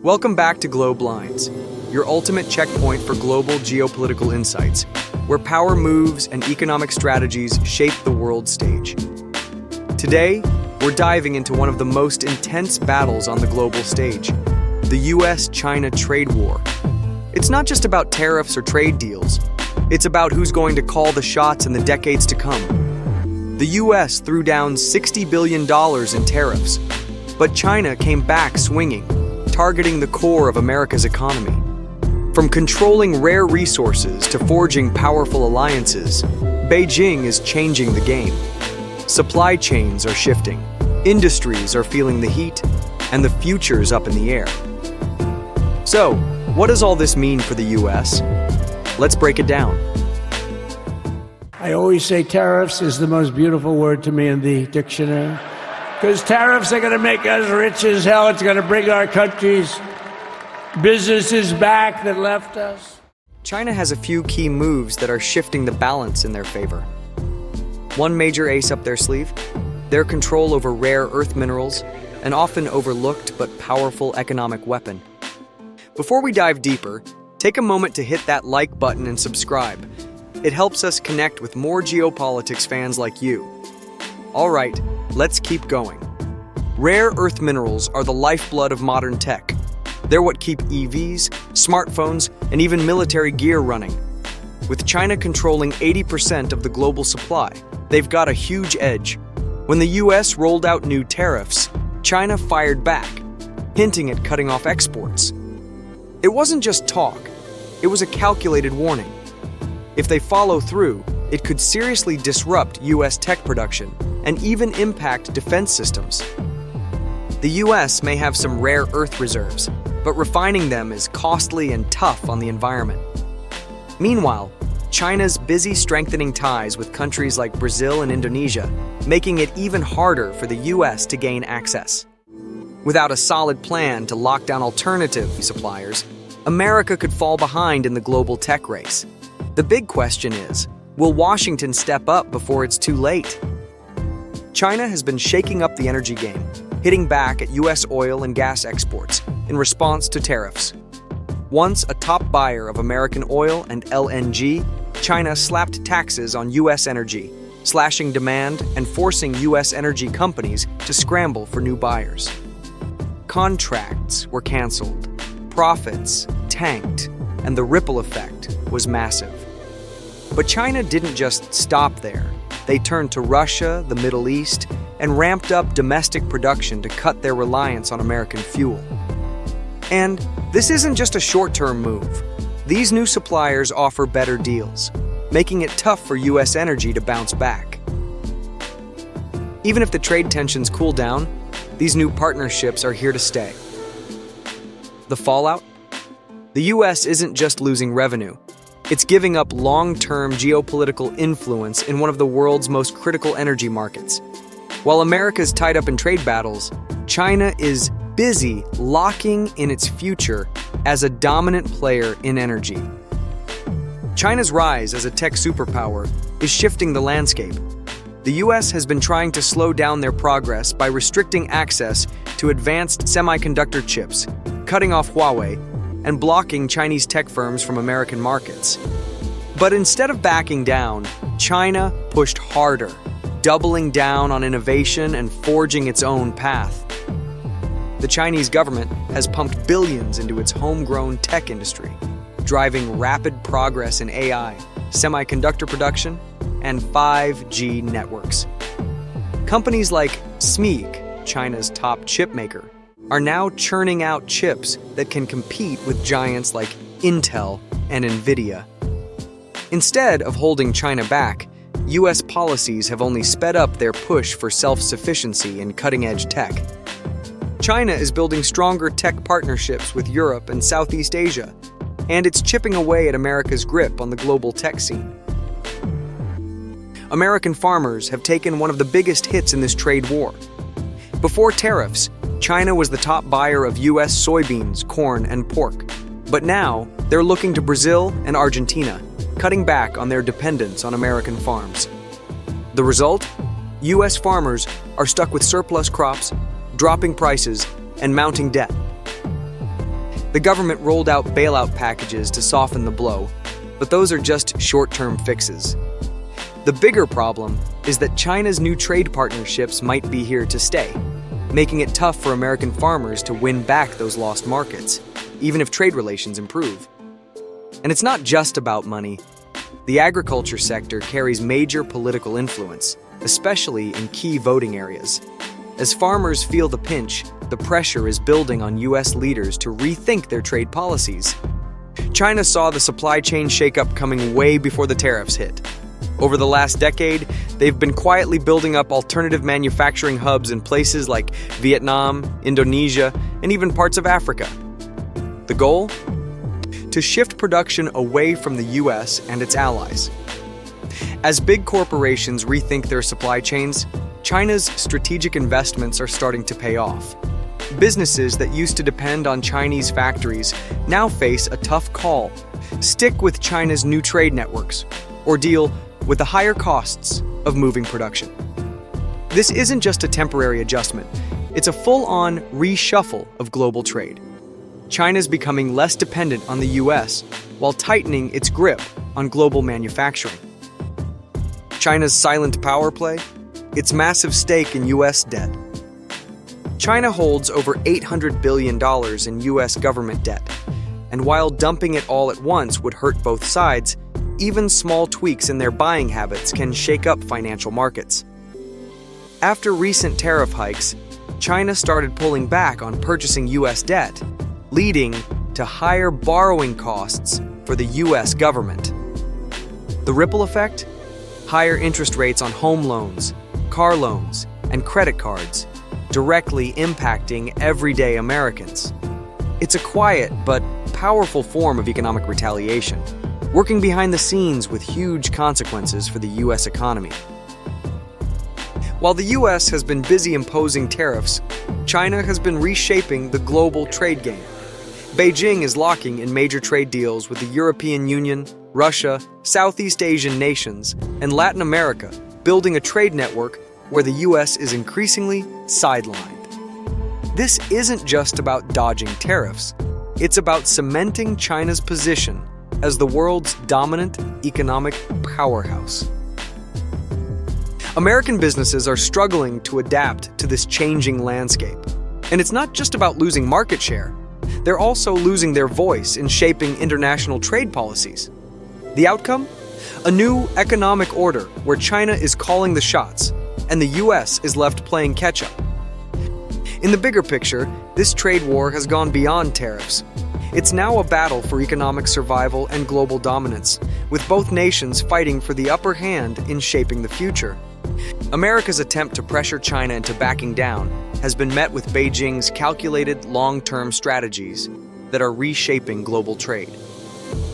Welcome back to Globe Lines, your ultimate checkpoint for global geopolitical insights, where power moves and economic strategies shape the world stage. Today, we're diving into one of the most intense battles on the global stage, the US-China trade war. It's not just about tariffs or trade deals, it's about who's going to call the shots in the decades to come. The US threw down $60 billion in tariffs, but China came back swinging, targeting the core of America's economy. From controlling rare resources to forging powerful alliances, Beijing is changing the game. Supply chains are shifting, industries are feeling the heat, and the future's up in the air. So, what does all this mean for the US? Let's break it down. I always say tariffs is the most beautiful word to me in the dictionary. Because tariffs are going to make us rich as hell. It's going to bring our country's businesses back that left us. China has a few key moves that are shifting the balance in their favor. One major ace up their sleeve, their control over rare earth minerals, an often overlooked but powerful economic weapon. Before we dive deeper, take a moment to hit that like button and subscribe. It helps us connect with more geopolitics fans like you. All right, let's keep going. Rare earth minerals are the lifeblood of modern tech. They're what keep EVs, smartphones, and even military gear running. With China controlling 80% of the global supply, they've got a huge edge. When the US rolled out new tariffs, China fired back, hinting at cutting off exports. It wasn't just talk, it was a calculated warning. If they follow through, it could seriously disrupt US tech production and even impact defense systems. The US may have some rare earth reserves, but refining them is costly and tough on the environment. Meanwhile, China's busy strengthening ties with countries like Brazil and Indonesia, making it even harder for the US to gain access. Without a solid plan to lock down alternative suppliers, America could fall behind in the global tech race. The big question is, will Washington step up before it's too late? China has been shaking up the energy game, hitting back at US oil and gas exports in response to tariffs. Once a top buyer of American oil and LNG, China slapped taxes on US energy, slashing demand and forcing US energy companies to scramble for new buyers. Contracts were canceled, profits tanked, and the ripple effect was massive. But China didn't just stop there. They turned to Russia, the Middle East, and ramped up domestic production to cut their reliance on American fuel. And this isn't just a short-term move. These new suppliers offer better deals, making it tough for US energy to bounce back. Even if the trade tensions cool down, these new partnerships are here to stay. The fallout? The US isn't just losing revenue. It's giving up long-term geopolitical influence in one of the world's most critical energy markets. While America's tied up in trade battles, China is busy locking in its future as a dominant player in energy. China's rise as a tech superpower is shifting the landscape. The US has been trying to slow down their progress by restricting access to advanced semiconductor chips, cutting off Huawei, and blocking Chinese tech firms from American markets. But instead of backing down, China pushed harder, doubling down on innovation and forging its own path. The Chinese government has pumped billions into its homegrown tech industry, driving rapid progress in AI, semiconductor production, and 5G networks. Companies like SMIC, China's top chip maker, are now churning out chips that can compete with giants like Intel and Nvidia. Instead of holding China back, US policies have only sped up their push for self-sufficiency in cutting-edge tech. China is building stronger tech partnerships with Europe and Southeast Asia, and it's chipping away at America's grip on the global tech scene. American farmers have taken one of the biggest hits in this trade war. Before tariffs, China was the top buyer of US soybeans, corn, and pork. But now, they're looking to Brazil and Argentina, cutting back on their dependence on American farms. The result? US farmers are stuck with surplus crops, dropping prices, and mounting debt. The government rolled out bailout packages to soften the blow, but those are just short-term fixes. The bigger problem is that China's new trade partnerships might be here to stay, making it tough for American farmers to win back those lost markets, even if trade relations improve. And it's not just about money. The agriculture sector carries major political influence, especially in key voting areas. As farmers feel the pinch, the pressure is building on U.S. leaders to rethink their trade policies. China saw the supply chain shakeup coming way before the tariffs hit. Over the last decade, they've been quietly building up alternative manufacturing hubs in places like Vietnam, Indonesia, and even parts of Africa. The goal? To shift production away from the U.S. and its allies. As big corporations rethink their supply chains, China's strategic investments are starting to pay off. Businesses that used to depend on Chinese factories now face a tough call: stick with China's new trade networks, or deal with the higher costs of moving production. This isn't just a temporary adjustment, it's a full-on reshuffle of global trade. China's becoming less dependent on the U.S. while tightening its grip on global manufacturing. China's silent power play? Its massive stake in U.S. debt. China holds over $800 billion in U.S. government debt, and while dumping it all at once would hurt both sides, even small tweaks in their buying habits can shake up financial markets. After recent tariff hikes, China started pulling back on purchasing U.S. debt, leading to higher borrowing costs for the U.S. government. The ripple effect? Higher interest rates on home loans, car loans, and credit cards, directly impacting everyday Americans. It's a quiet but powerful form of economic retaliation, working behind the scenes with huge consequences for the U.S. economy. While the U.S. has been busy imposing tariffs, China has been reshaping the global trade game. Beijing is locking in major trade deals with the European Union, Russia, Southeast Asian nations, and Latin America, building a trade network where the U.S. is increasingly sidelined. This isn't just about dodging tariffs, it's about cementing China's position as the world's dominant economic powerhouse. American businesses are struggling to adapt to this changing landscape. And it's not just about losing market share. They're also losing their voice in shaping international trade policies. The outcome? A new economic order where China is calling the shots, and the U.S. is left playing catch-up. In the bigger picture, this trade war has gone beyond tariffs. It's now a battle for economic survival and global dominance, with both nations fighting for the upper hand in shaping the future. America's attempt to pressure China into backing down has been met with Beijing's calculated long-term strategies that are reshaping global trade.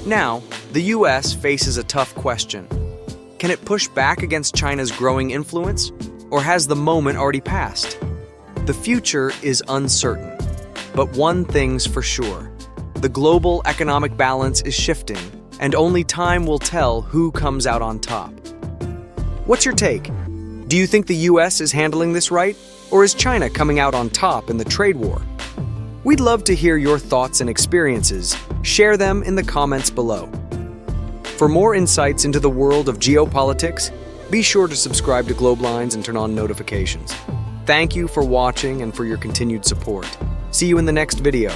Now, the U.S. faces a tough question. Can it push back against China's growing influence, or has the moment already passed? The future is uncertain, but one thing's for sure. The global economic balance is shifting, and only time will tell who comes out on top. What's your take? Do you think the U.S. is handling this right, or is China coming out on top in the trade war? We'd love to hear your thoughts and experiences. Share them in the comments below. For more insights into the world of geopolitics, be sure to subscribe to Globelines and turn on notifications. Thank you for watching and for your continued support. See you in the next video.